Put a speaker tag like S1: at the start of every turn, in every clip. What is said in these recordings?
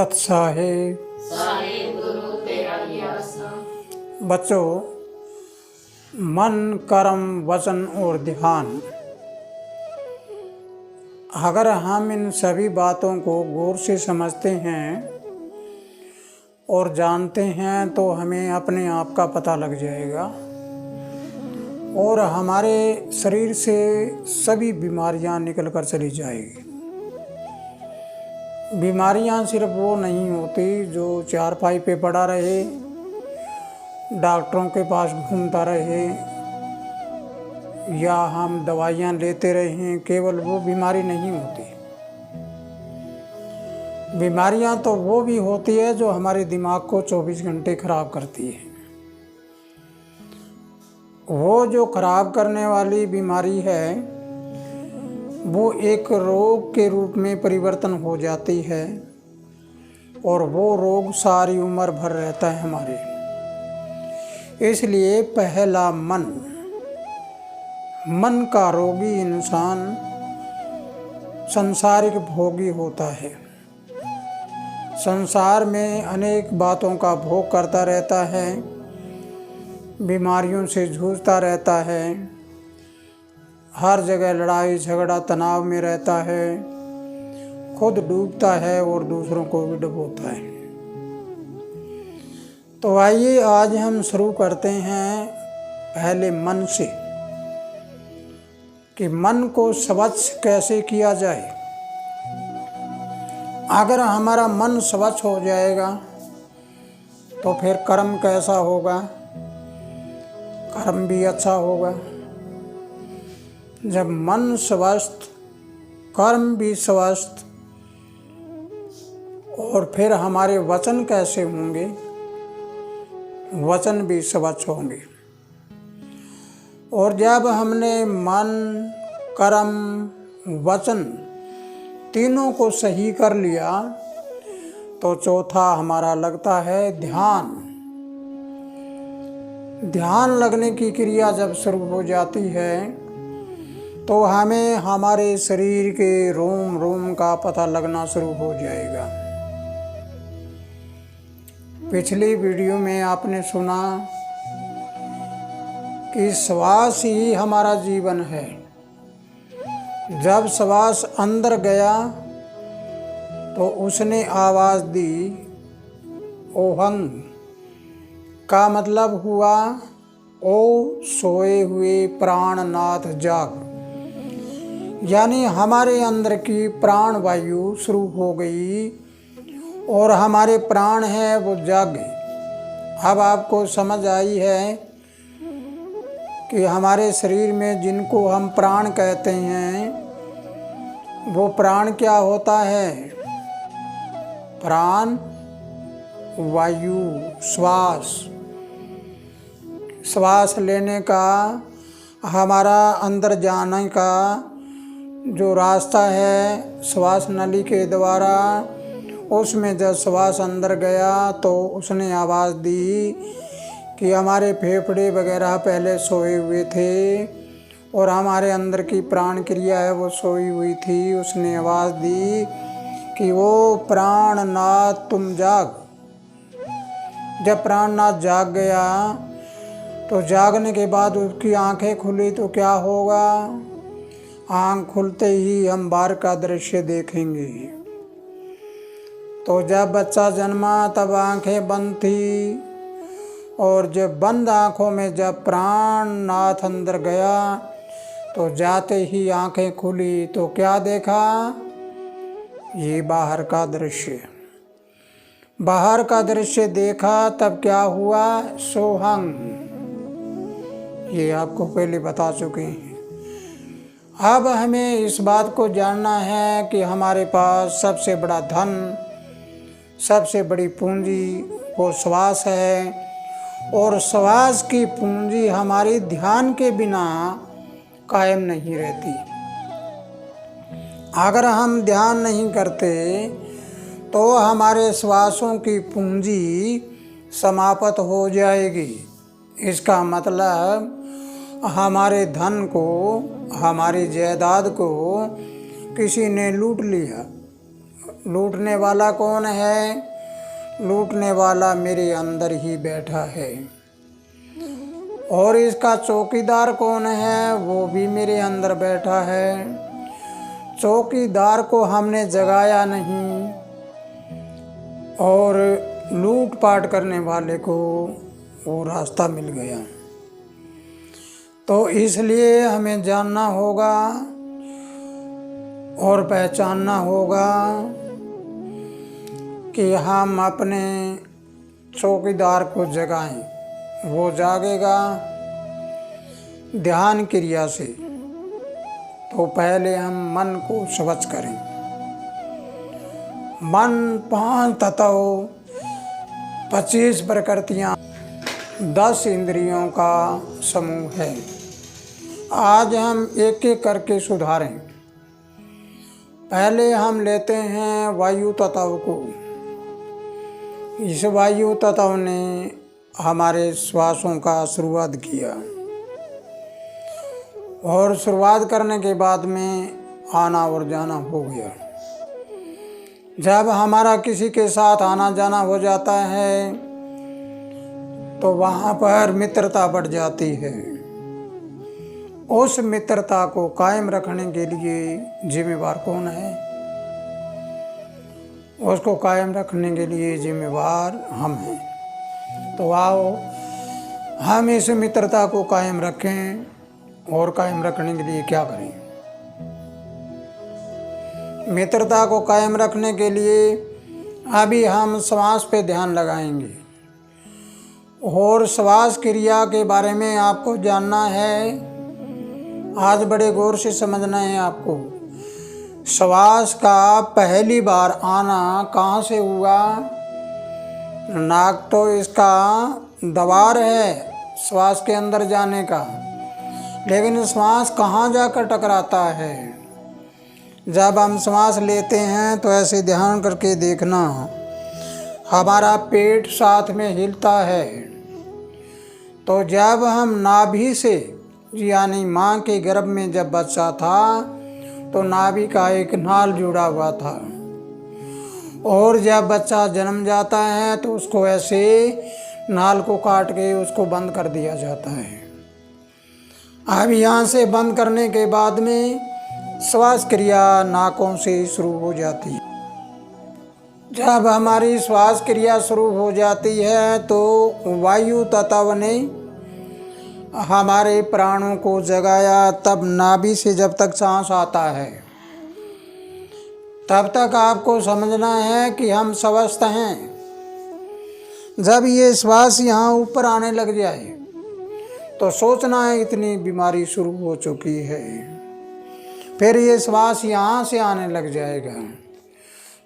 S1: सत साहेब।
S2: गुरु तेरा ही आसा।
S1: बच्चों, मन, कर्म, वचन और ध्यान, अगर हम इन सभी बातों को गौर से समझते हैं और जानते हैं तो हमें अपने आप का पता लग जाएगा और हमारे शरीर से सभी बीमारियां निकल कर चली जाएगी। बीमारियां सिर्फ वो नहीं होती जो चारपाई पे पड़ा रहे, डॉक्टरों के पास घूमता रहे या हम दवाइयां लेते रहें, केवल वो बीमारी नहीं होती। बीमारियां तो वो भी होती है जो हमारे दिमाग को 24 घंटे खराब करती है। वो जो खराब करने वाली बीमारी है वो एक रोग के रूप में परिवर्तन हो जाती है और वो रोग सारी उम्र भर रहता है हमारे। इसलिए पहला मन का रोगी इंसान संसारिक भोगी होता है। संसार में अनेक बातों का भोग करता रहता है, बीमारियों से जूझता रहता है, हर जगह लड़ाई झगड़ा तनाव में रहता है, खुद डूबता है और दूसरों को भी डुबोता है। तो आइए आज हम शुरू करते हैं पहले मन से कि मन को स्वच्छ कैसे किया जाए। अगर हमारा मन स्वच्छ हो जाएगा तो फिर कर्म कैसा होगा? कर्म भी अच्छा होगा। जब मन स्वस्थ, कर्म भी स्वस्थ, और फिर हमारे वचन कैसे होंगे? वचन भी स्वच्छ होंगे। और जब हमने मन, कर्म, वचन तीनों को सही कर लिया तो चौथा हमारा लगता है ध्यान। ध्यान लगने की क्रिया जब शुरू हो जाती है तो हमें हमारे शरीर के रोम रोम का पता लगना शुरू हो जाएगा। पिछली वीडियो में आपने सुना कि श्वास ही हमारा जीवन है। जब श्वास अंदर गया तो उसने आवाज़ दी ओहंग, का मतलब हुआ ओ सोए हुए प्राणनाथ जाग, यानी हमारे अंदर की प्राण वायु शुरू हो गई और हमारे प्राण हैं वो जाग गए। अब आपको समझ आई है कि हमारे शरीर में जिनको हम प्राण कहते हैं वो प्राण क्या होता है? प्राण वायु, श्वास। श्वास लेने का, हमारा अंदर जाने का जो रास्ता है श्वास नली के द्वारा, उसमें जब श्वास अंदर गया तो उसने आवाज़ दी कि हमारे फेफड़े वगैरह पहले सोए हुए थे और हमारे अंदर की प्राण क्रिया है वो सोई हुई थी। उसने आवाज़ दी कि वो प्राणनाथ तुम जाग। जब प्राणनाथ जाग गया तो जागने के बाद उसकी आंखें खुली तो क्या होगा? आँख खुलते ही हम बाहर का दृश्य देखेंगे। तो जब बच्चा जन्मा तब आंखें बंद थी और जब बंद आँखों में जब प्राणनाथ अंदर गया तो जाते ही आंखें खुली तो क्या देखा? ये बाहर का दृश्य। बाहर का दृश्य देखा तब क्या हुआ? सोहंग। ये आपको पहले बता चुके हैं। अब हमें इस बात को जानना है कि हमारे पास सबसे बड़ा धन, सबसे बड़ी पूंजी वो श्वास है और श्वास की पूंजी हमारी ध्यान के बिना कायम नहीं रहती। अगर हम ध्यान नहीं करते तो हमारे श्वासों की पूंजी समाप्त हो जाएगी। इसका मतलब हमारे धन को, हमारी जायदाद को किसी ने लूट लिया, लूटने वाला कौन है? लूटने वाला मेरे अंदर ही बैठा है। और इसका चौकीदार कौन है? वो भी मेरे अंदर बैठा है। चौकीदार को हमने जगाया नहीं और लूटपाट करने वाले को वो रास्ता मिल गया। तो इसलिए हमें जानना होगा और पहचानना होगा कि हम अपने चौकीदार को जगाएं। वो जागेगा ध्यान क्रिया से। तो पहले हम मन को स्वच्छ करें। मन 5 तत्व, 25 प्रकृतियाँ, 10 इंद्रियों का समूह है। आज हम एक एक करके सुधारें। पहले हम लेते हैं वायु तत्व को। इस वायु तत्व ने हमारे श्वासों का शुरुआत किया और शुरुआत करने के बाद में आना और जाना हो गया। जब हमारा किसी के साथ आना जाना हो जाता है तो वहाँ पर मित्रता बढ़ जाती है। उस मित्रता को कायम रखने के लिए जिम्मेवार कौन है? उसको कायम रखने के लिए जिम्मेवार हम हैं। तो आओ हम इस मित्रता को कायम रखें। और कायम रखने के लिए क्या करें? मित्रता को कायम रखने के लिए अभी हम श्वास पे ध्यान लगाएंगे और श्वास क्रिया के बारे में आपको जानना है। आज बड़े गौर से समझना है आपको। श्वास का पहली बार आना कहाँ से हुआ? नाक तो इसका द्वार है श्वास के अंदर जाने का, लेकिन श्वास कहाँ जाकर टकराता है? जब हम श्वास लेते हैं तो ऐसे ध्यान करके देखना, हमारा पेट साथ में हिलता है। तो जब हम नाभि से यानी माँ के गर्भ में जब बच्चा था तो नाभि का एक नाल जुड़ा हुआ था और जब बच्चा जन्म जाता है तो उसको ऐसे नाल को काट के उसको बंद कर दिया जाता है। अब यहाँ से बंद करने के बाद में श्वास क्रिया नाकों से शुरू हो जाती है। जब हमारी श्वास क्रिया शुरू हो जाती है तो वायु तत्व ने हमारे प्राणों को जगाया। तब नाभि से जब तक सांस आता है तब तक आपको समझना है कि हम स्वस्थ हैं। जब ये श्वास यहाँ ऊपर आने लग जाए तो सोचना है इतनी बीमारी शुरू हो चुकी है। फिर ये श्वास यहाँ से आने लग जाएगा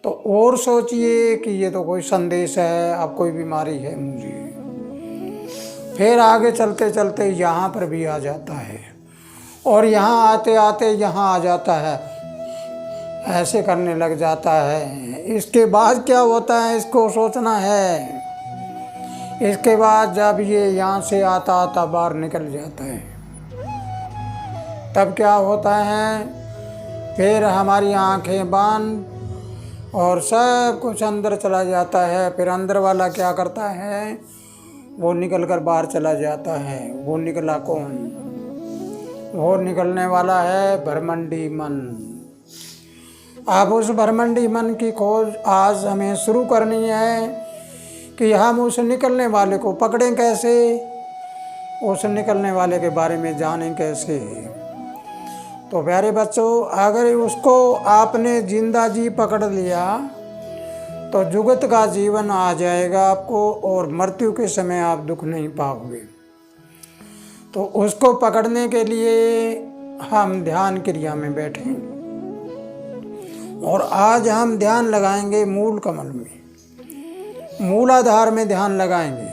S1: तो और सोचिए कि ये तो कोई संदेश है, अब कोई बीमारी है मुझे। फिर आगे चलते चलते यहाँ पर भी आ जाता है और यहाँ आते आते यहाँ आ जाता है, ऐसे करने लग जाता है। इसके बाद क्या होता है इसको सोचना है। इसके बाद जब ये यहाँ से आता आता बाहर निकल जाता है तब क्या होता है? फिर हमारी आंखें बंद और सब कुछ अंदर चला जाता है। फिर अंदर वाला क्या करता है? वो निकल कर बाहर चला जाता है। वो निकला कौन? वो निकलने वाला है भ्रमंडी मन। अब उस भ्रमंडी मन की खोज आज हमें शुरू करनी है कि हम उस निकलने वाले को पकड़ें कैसे, उस निकलने वाले के बारे में जानें कैसे। तो प्यारे बच्चों, अगर उसको आपने जिंदा जी पकड़ लिया तो जुगत का जीवन आ जाएगा आपको और मृत्यु के समय आप दुख नहीं पाओगे। तो उसको पकड़ने के लिए हम ध्यान क्रिया में बैठें और आज हम ध्यान लगाएंगे मूल कमल में, मूलाधार में ध्यान लगाएंगे।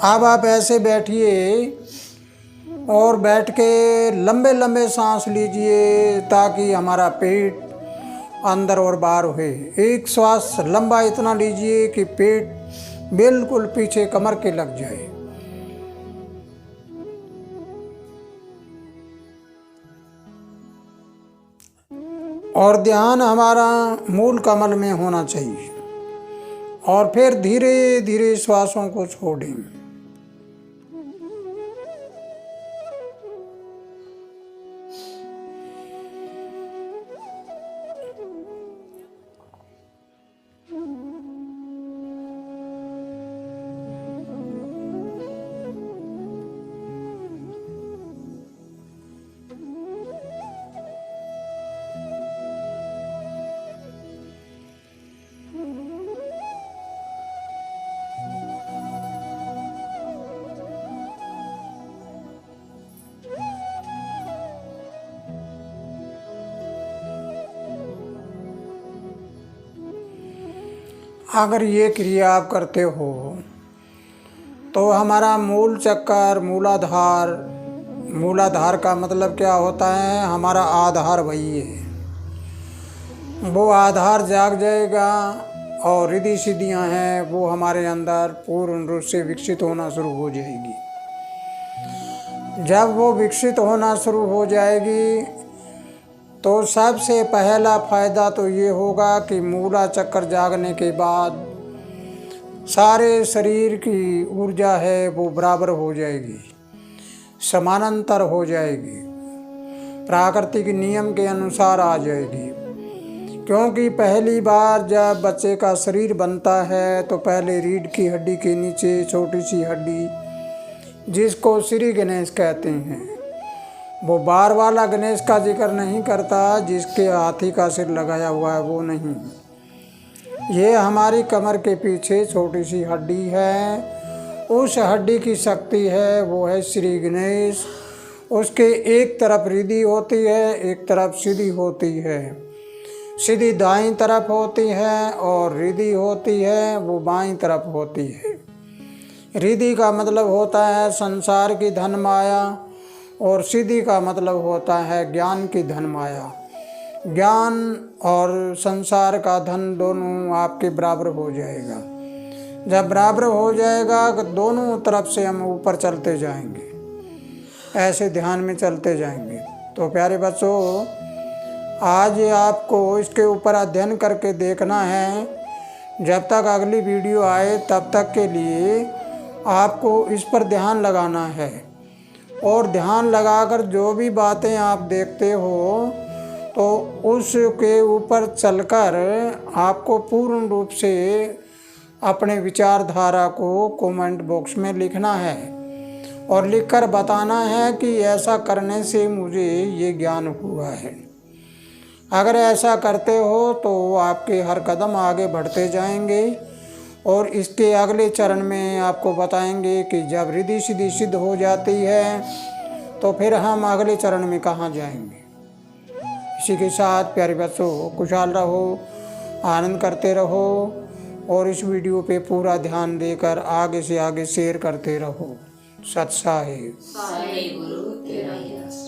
S1: अब आप ऐसे बैठिए और बैठ के लंबे लंबे सांस लीजिए ताकि हमारा पेट अंदर और बाहर हो। एक श्वास लंबा इतना लीजिए कि पेट बिल्कुल पीछे कमर के लग जाए। और ध्यान हमारा मूल कमल में होना चाहिए। और फिर धीरे धीरे श्वासों को छोड़ें। अगर ये क्रिया आप करते हो तो हमारा मूल चक्कर, मूलाधार, मूलाधार का मतलब क्या होता है? हमारा आधार वही है। वो आधार जाग जाएगा और रिद्धि सिद्धियाँ हैं वो हमारे अंदर पूर्ण रूप से विकसित होना शुरू हो जाएगी। जब वो विकसित होना शुरू हो जाएगी तो सबसे पहला फ़ायदा तो ये होगा कि मूला चक्कर जागने के बाद सारे शरीर की ऊर्जा है वो बराबर हो जाएगी, समानांतर हो जाएगी, प्राकृतिक नियम के अनुसार आ जाएगी। क्योंकि पहली बार जब बच्चे का शरीर बनता है तो पहले रीढ़ की हड्डी के नीचे छोटी सी हड्डी जिसको श्री गणेश कहते हैं, वो बार वाला गणेश का जिक्र नहीं करता जिसके हाथी का सिर लगाया हुआ है, वो नहीं। ये हमारी कमर के पीछे छोटी सी हड्डी है, उस हड्डी की शक्ति है वो है श्री गणेश। उसके एक तरफ रिद्धि होती है, एक तरफ सिद्धि होती है। सिद्धि दाईं तरफ होती है और रिद्धि होती है वो बाईं तरफ होती है। रिद्धि का मतलब होता है संसार की धन माया और सिद्धि का मतलब होता है ज्ञान की धन माया। ज्ञान और संसार का धन दोनों आपके बराबर हो जाएगा। जब बराबर हो जाएगा तो दोनों तरफ से हम ऊपर चलते जाएंगे, ऐसे ध्यान में चलते जाएंगे। तो प्यारे बच्चों, आज आपको इसके ऊपर अध्ययन करके देखना है। जब तक अगली वीडियो आए तब तक के लिए आपको इस पर ध्यान लगाना है। और ध्यान लगाकर जो भी बातें आप देखते हो तो उसके ऊपर चलकर आपको पूर्ण रूप से अपने विचारधारा को कमेंट बॉक्स में लिखना है और लिखकर बताना है कि ऐसा करने से मुझे ये ज्ञान हुआ है। अगर ऐसा करते हो तो आपके हर कदम आगे बढ़ते जाएंगे। और इसके अगले चरण में आपको बताएंगे कि जब रिद्धि सिद्धि सिद्ध हो जाती है तो फिर हम अगले चरण में कहाँ जाएंगे। इसी के साथ प्यारे बच्चों, खुशहाल रहो, आनंद करते रहो और इस वीडियो पे पूरा ध्यान देकर आगे से आगे शेयर करते रहो। सत साहिब।
S2: साहिब गुरु तेरा ही आसरा।